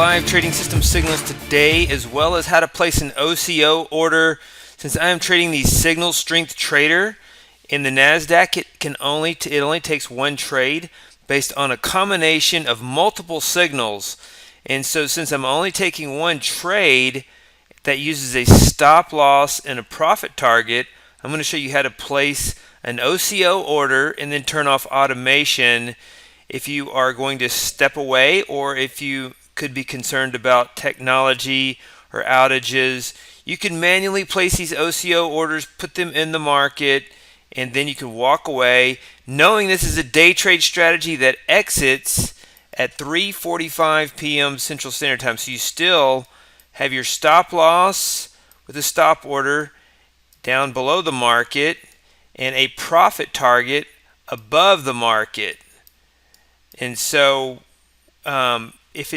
5 trading system signals today, as well as how to place an OCO order. Since I am trading the signal strength trader in the Nasdaq, it only takes one trade based on a combination of multiple signals. And so since I'm only taking one trade that uses a stop loss and a profit target, I'm going to show you how to place an OCO order and then turn off automation if you are going to step away, or if you could be concerned about technology or outages. You can manually place these OCO orders, put them in the market, and then you can walk away knowing this is a day trade strategy that exits at 3:45 p.m. Central Standard Time. So you still have your stop loss with a stop order down below the market and a profit target above the market. And so if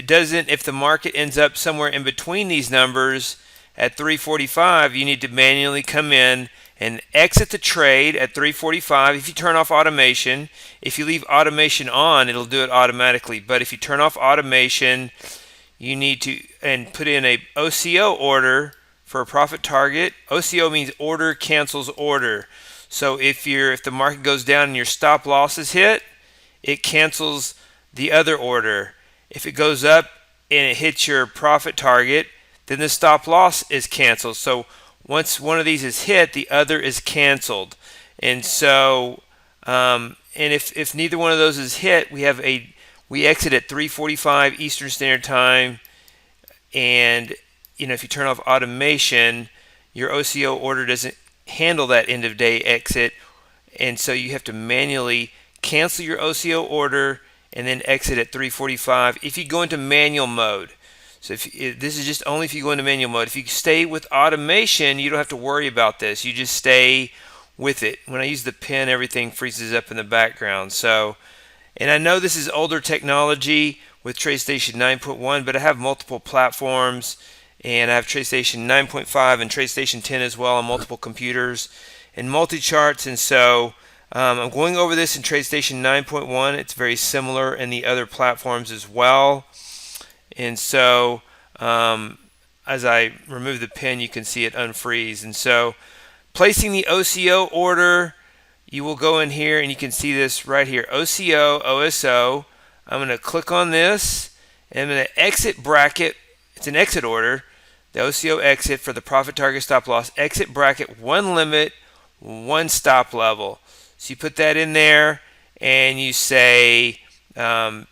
the market ends up somewhere in between these numbers at 3:45, you need to manually come in and exit the trade at 3:45. If you turn off automation, if you leave automation on, it'll do it automatically. But if you turn off automation, you need to put in a OCO order for a profit target. OCO means order cancels order. So if the market goes down and your stop loss is hit, it cancels the other order. If it goes up and it hits your profit target, then the stop loss is canceled. So once one of these is hit, the other is canceled. And so, and if neither one of those is hit, we exit at 3:45 Eastern Standard Time. And if you turn off automation, your OCO order doesn't handle that end of day exit, and so you have to manually cancel your OCO order and then exit at 3:45 if you go into manual mode. So this is just only if you go into manual mode. If you stay with automation, you don't have to worry about this. You just stay with it. When I use the pen, everything freezes up in the background. So, and I know this is older technology with TradeStation 9.1, but I have multiple platforms, and I have TradeStation 9.5 and TradeStation 10 as well on multiple computers and Multicharts. And so I'm going over this in TradeStation 9.1. It's very similar in the other platforms as well. And so as I remove the pen, you can see it unfreeze. And so placing the OCO order, you will go in here and you can see this right here, OCO, OSO. I'm going to click on this, and I'm going to exit bracket. It's an exit order. The OCO exit for the profit target stop loss. Exit bracket, one limit, one stop level. So you put that in there, and you say my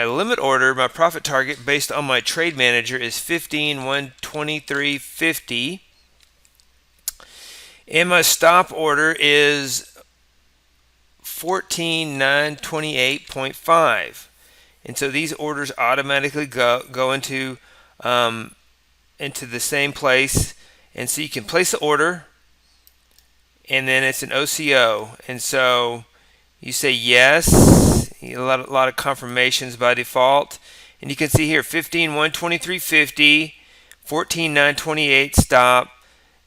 limit order, my profit target based on my trade manager is 15,123.50, and my stop order is 14,928.5. And so these orders automatically go into the same place. And so you can place the order, and then it's an OCO. And so you say yes. You get a lot of confirmations by default. And you can see here 15,123.50, 14,928 stop,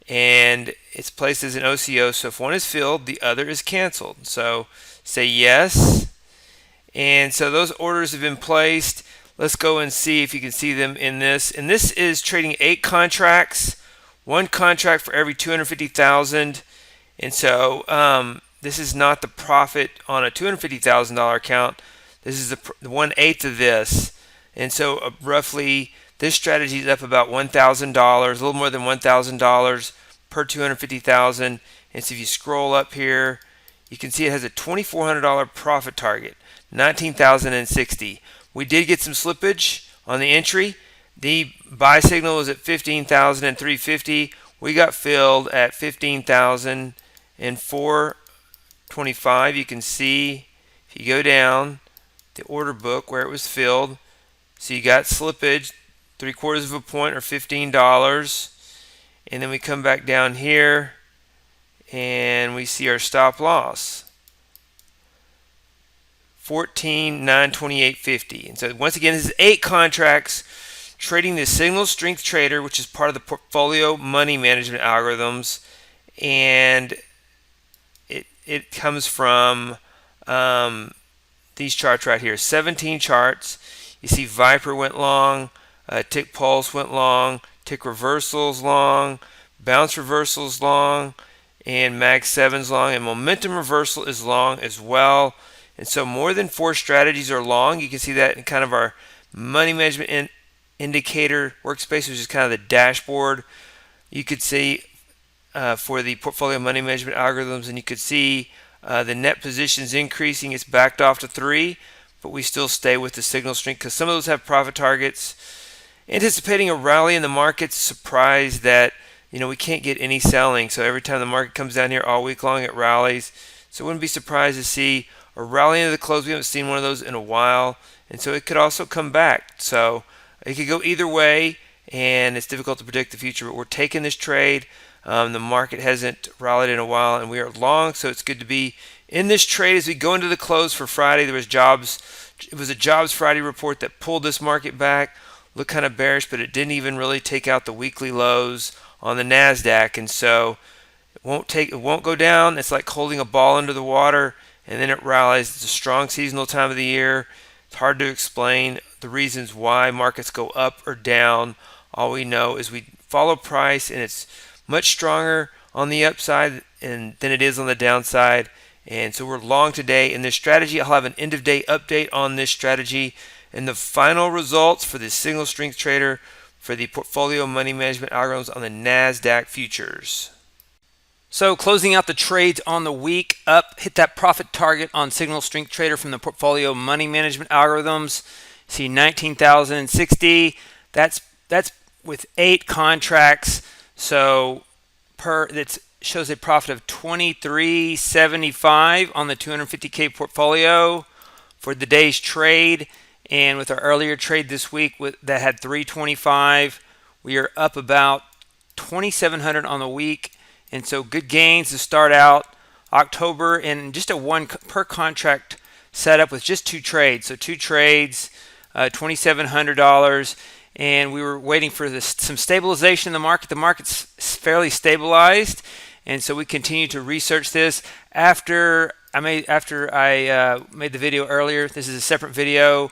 and it's placed as an OCO. So if one is filled, the other is canceled. So say yes. And so those orders have been placed. Let's go and see if you can see them in this. And this is trading 8 contracts, 1 contract for every 250,000. And so this is not the profit on a $250,000 account. This is the 1/8 of this. And so roughly this strategy is up about $1,000, a little more than $1,000 per 250,000. And so if you scroll up here, you can see it has a $2,400 profit target, 19,060. We did get some slippage on the entry. The buy signal was at 15,350. We got filled at 15,425. You can see if you go down the order book where it was filled. So you got slippage, 3/4 of a point or $15. And then we come back down here and we see our stop loss, 14,928.50. And so once again, this is 8 contracts trading the signal strength trader, which is part of the portfolio money management algorithms. And it comes from these charts right here, 17 charts. You see Viper went long, Tick Pulse went long, Tick Reversals long, Bounce Reversals long, and Mag 7's long, and Momentum Reversal is long as well. And so more than 4 strategies are long. You can see that in kind of our money management indicator workspace, which is kind of the dashboard. You could see for the portfolio money management algorithms, and you could see the net positions increasing. It's backed off to 3, but we still stay with the signal strength because some of those have profit targets. Anticipating a rally in the markets, surprised that we can't get any selling. So every time the market comes down here all week long, it rallies. So I wouldn't be surprised to see a rally into the close. We haven't seen one of those in a while, and so it could also come back. So it could go either way, and it's difficult to predict the future. But we're taking this trade. The market hasn't rallied in a while, and we are long, so it's good to be in this trade as we go into the close for Friday. There was it was a jobs Friday report that pulled this market back. Looked kind of bearish, but it didn't even really take out the weekly lows on the Nasdaq, and so it won't go down. It's like holding a ball under the water, and then it rallies. It's a strong seasonal time of the year. It's hard to explain the reasons why markets go up or down. All we know is we follow price, and it's much stronger on the upside than it is on the downside. And so we're long today in this strategy. I'll have an end of day update on this strategy and the final results for the single strength trader for the portfolio money management algorithms on the Nasdaq futures. So closing out the trades on the week, up, hit that profit target on signal strength trader from the portfolio money management algorithms. See 19,060. That's with 8 contracts. So that shows a profit of 23.75 on the 250K portfolio for the day's trade. And with our earlier trade this week that had 325, we are up about 2,700 on the week. And so good gains to start out October, and just a 1 per contract setup with just 2 trades. So 2 trades, $2,700. And we were waiting for some stabilization in the market. The market's fairly stabilized, and so we continue to research this. After I made the video earlier, this is a separate video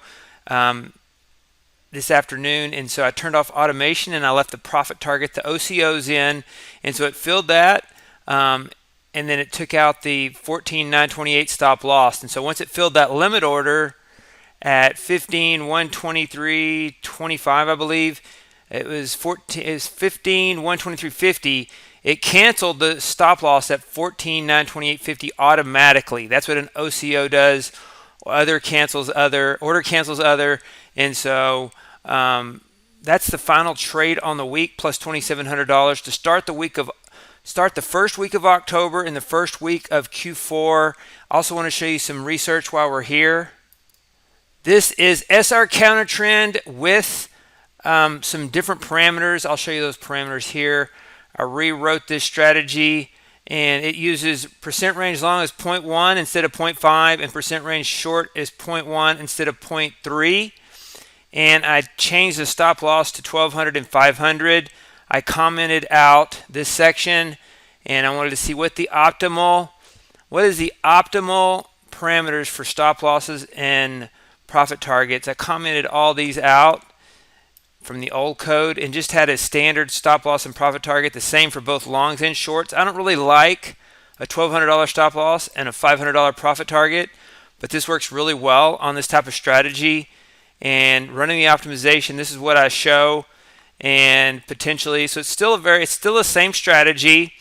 this afternoon, and so I turned off automation and I left the profit target, the OCOs in, and so it filled that, and then it took out the 14,928 stop loss. And so once it filled that limit order at 15,123.25, I believe it was 15,123.50. It canceled the stop loss at 14,928.50 automatically. That's what an OCO does. Order cancels other, and so that's the final trade on the week, plus $2,700 to start the first week of October and the first week of Q4. Also want to show you some research while we're here. This is SR CounterTrend with some different parameters. I'll show you those parameters here. I rewrote this strategy, and it uses percent range long as 0.1 instead of 0.5, and percent range short is 0.1 instead of 0.3. And I changed the stop loss to 1,200 and 500. I commented out this section, and I wanted to see what is the optimal parameters for stop losses and profit targets. I commented all these out from the old code and just had a standard stop loss and profit target, the same for both longs and shorts. I don't really like a $1,200 stop loss and a $500 profit target, but this works really well on this type of strategy. And running the optimization, this is what I show, and potentially, so it's still the same strategy.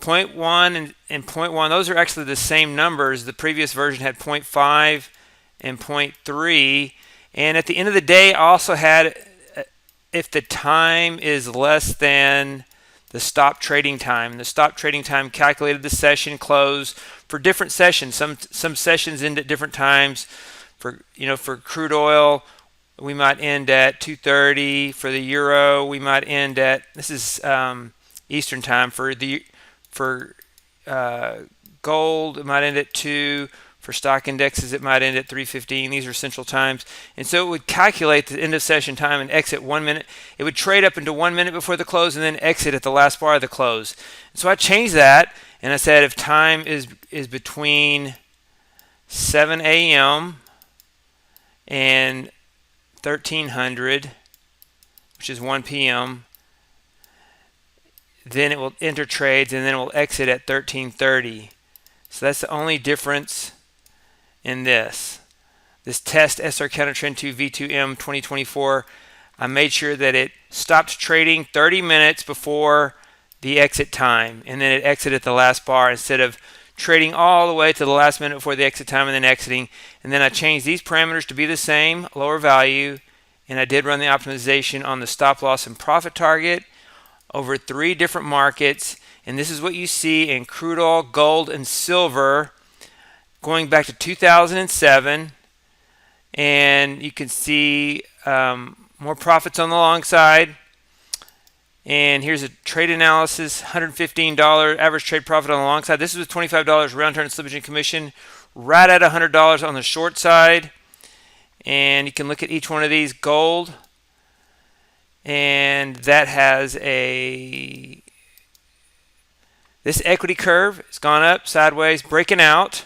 0.1 and 0.1, those are actually the same numbers. The previous version had 0.5 and 0.3, and at the end of the day, I also had if the time is less than the stop trading time. The stop trading time calculated the session close for different sessions. Some sessions end at different times. For crude oil, we might end at 2:30. For the euro, we might end at, this is Eastern time. For gold, it might end at 2. For stock indexes, it might end at 3:15. These are central times. And so it would calculate the end of session time and exit 1 minute. It would trade up into 1 minute before the close and then exit at the last bar of the close. And so I changed that, and I said if time is between 7 a.m. and 1300, which is 1 p.m. Then it will enter trades, and then it will exit at 1330. So that's the only difference in this. This test SR CounterTrend 2 V2M 2024, I made sure that it stopped trading 30 minutes before the exit time, and then it exited at the last bar instead of trading all the way to the last minute before the exit time and then exiting. And then I changed these parameters to be the same, lower value, and I did run the optimization on the stop loss and profit target over 3 different markets. And this is what you see in crude oil, gold, and silver going back to 2007. And you can see more profits on the long side. And here's a trade analysis, $115 average trade profit on the long side. This is with $25 round turn slippage and commission, right at $100 on the short side. And you can look at each one of these. Gold, and that has this equity curve. It's gone up sideways, breaking out.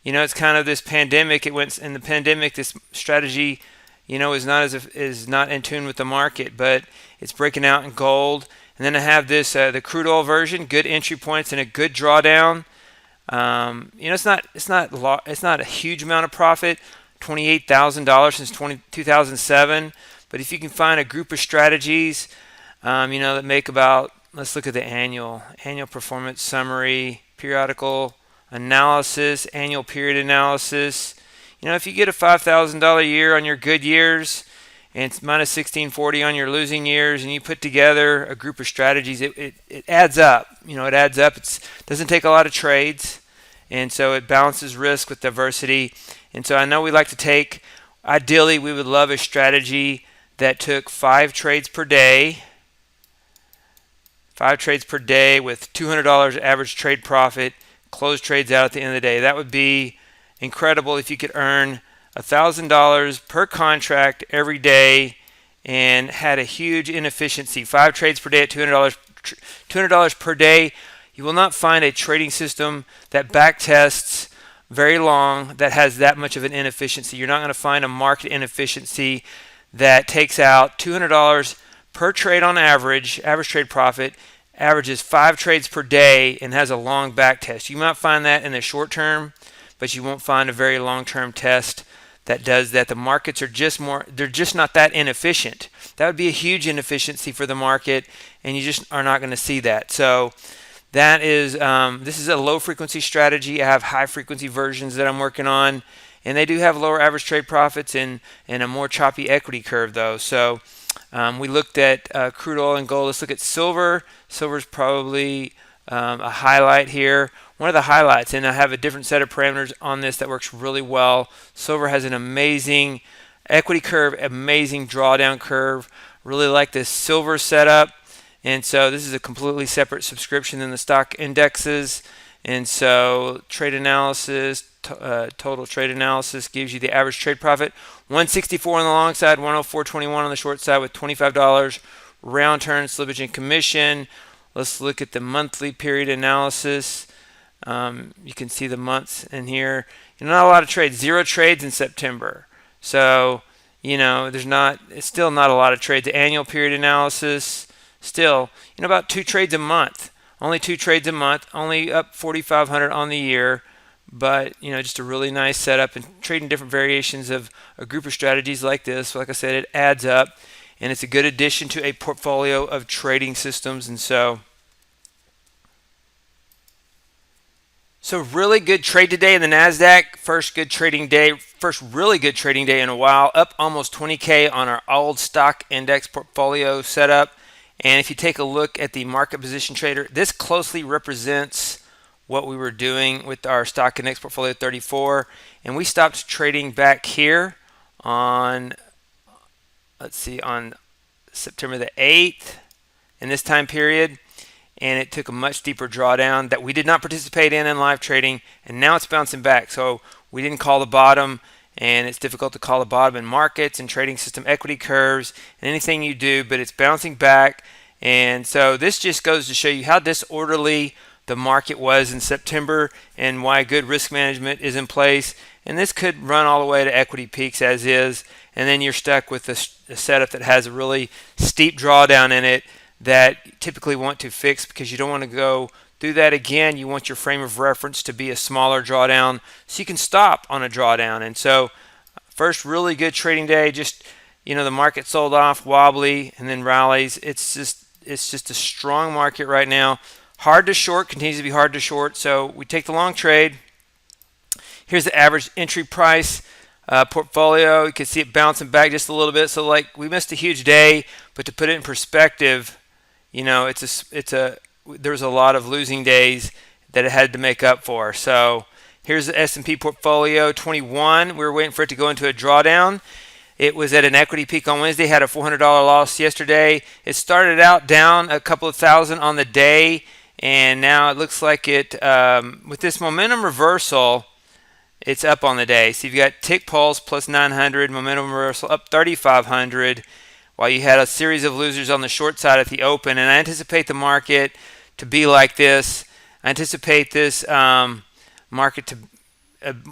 You know, it's kind of this pandemic. It went in the pandemic. This strategy, you know, is not in tune with the market, but it's breaking out in gold. And then I have this the crude oil version, good entry points and a good drawdown. You know, it's not a huge amount of profit, $28,000 since 2007. But if you can find a group of strategies, you know, that make about, let's look at the annual performance summary, periodical analysis, annual period analysis. You know, if you get a $5,000 a year on your good years and it's minus 1640 on your losing years, and you put together a group of strategies, it adds up. You know, it adds up. It doesn't take a lot of trades, and so it balances risk with diversity. And so I know we like to take, ideally we would love a strategy that took 5 trades per day, 5 trades per day with $200 average trade profit, close trades out at the end of the day. That would be incredible if you could earn $1,000 per contract every day and had a huge inefficiency. 5 trades per day at $200 per day. You will not find a trading system that backtests very long that has that much of an inefficiency. You're not going to find a market inefficiency that takes out $200 per trade on average trade profit, averages 5 trades per day, and has a long back test. You might find that in the short term, but you won't find a very long-term test that does that. The markets are they're just not that inefficient. That would be a huge inefficiency for the market, and you just are not going to see that. So that is, this is a low-frequency strategy. I have high-frequency versions that I'm working on, and they do have lower average trade profits and a more choppy equity curve, though. So we looked at crude oil and gold. Let's look at silver. Silver's probably a highlight here. One of the highlights, and I have a different set of parameters on this that works really well. Silver has an amazing equity curve, amazing drawdown curve. Really like this silver setup. And so this is a completely separate subscription than the stock indexes. And so trade analysis, total trade analysis gives you the average trade profit, 164 on the long side, 104.21 on the short side with $25 round turn, slippage, and commission. Let's look at the monthly period analysis. You can see the months in here. You know, not a lot of trades, 0 trades in September. So, you know, it's still not a lot of trades. The annual period analysis, still, you know, about 2 trades a month. Only 2 trades a month, only up 4,500 on the year. But, you know, just a really nice setup, and trading different variations of a group of strategies like this. Like I said, it adds up, and it's a good addition to a portfolio of trading systems. And so really good trade today in the Nasdaq. First really good trading day in a while. Up almost 20K on our old stock index portfolio setup. And if you take a look at the market position trader, this closely represents what we were doing with our stock index portfolio 34. And we stopped trading back here on, let's see, on September the 8th in this time period. And it took a much deeper drawdown that we did not participate in live trading, and now it's bouncing back. So we didn't call the bottom, and it's difficult to call the bottom in markets and trading system equity curves and anything you do, but it's bouncing back. And so this just goes to show you how disorderly the market was in September and why good risk management is in place. and this could run all the way to equity peaks as is, and then you're stuck with a setup that has a really steep drawdown in it that you typically want to fix because you don't want to go through that again. You want your frame of reference to be a smaller drawdown so you can stop on a drawdown. And so first really good trading day, just the market sold off wobbly and then rallies. It's just a strong market right now. Hard to short, continues to be hard to short, so we take the long trade. Here's the average entry price portfolio. You can see it bouncing back just a little bit. So like we missed a huge day, but to put it in perspective, there's a lot of losing days that it had to make up for. So here's the S&P Portfolio 21. We were waiting for it to go into a drawdown. It was at an equity peak on Wednesday, had a $400 loss yesterday. It started out down a couple of thousand on the day, and now it looks like it, with this momentum reversal, it's up on the day. So you've got tick pulse plus 900, momentum reversal up 3,500, while you had a series of losers on the short side at the open. And I anticipate the market to be like this. I anticipate this market to,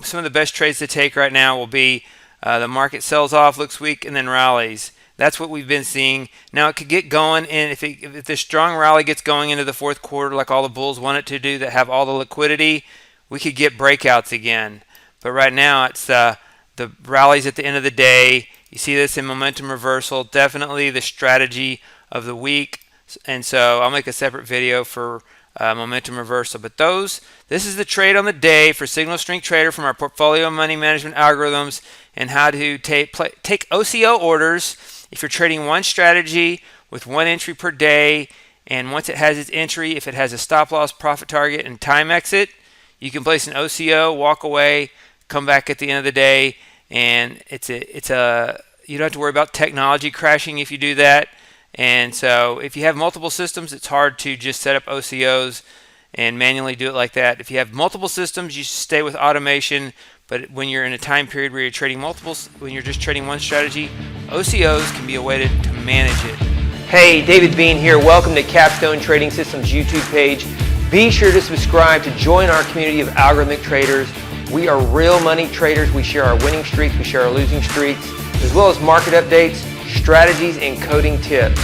some of the best trades to take right now will be the market sells off, looks weak, and then rallies. That's what we've been seeing. Now it could get going, and if this strong rally gets going into the fourth quarter like all the bulls want it to do that have all the liquidity, we could get breakouts again. But right now it's the rallies at the end of the day. You see this in momentum reversal, definitely the strategy of the week. And so I'll make a separate video for momentum reversal. But this is the trade on the day for Signal Strength Trader from our portfolio money management algorithms, and how to take OCO orders if you're trading one strategy with one entry per day. And once it has its entry, if it has a stop loss, profit target, and time exit, you can place an OCO, walk away, come back at the end of the day, and you don't have to worry about technology crashing if you do that. And so if you have multiple systems, it's hard to just set up OCOs and manually do it like that. If you have multiple systems, you stay with automation. But when you're in a time period where you're trading multiples, when you're just trading one strategy, OCOs can be a way to manage it. Hey, David Bean here. Welcome to Capstone Trading Systems YouTube page. Be sure to subscribe to join our community of algorithmic traders. We are real money traders. We share our winning streaks, we share our losing streaks, as well as market updates, strategies, and coding tips.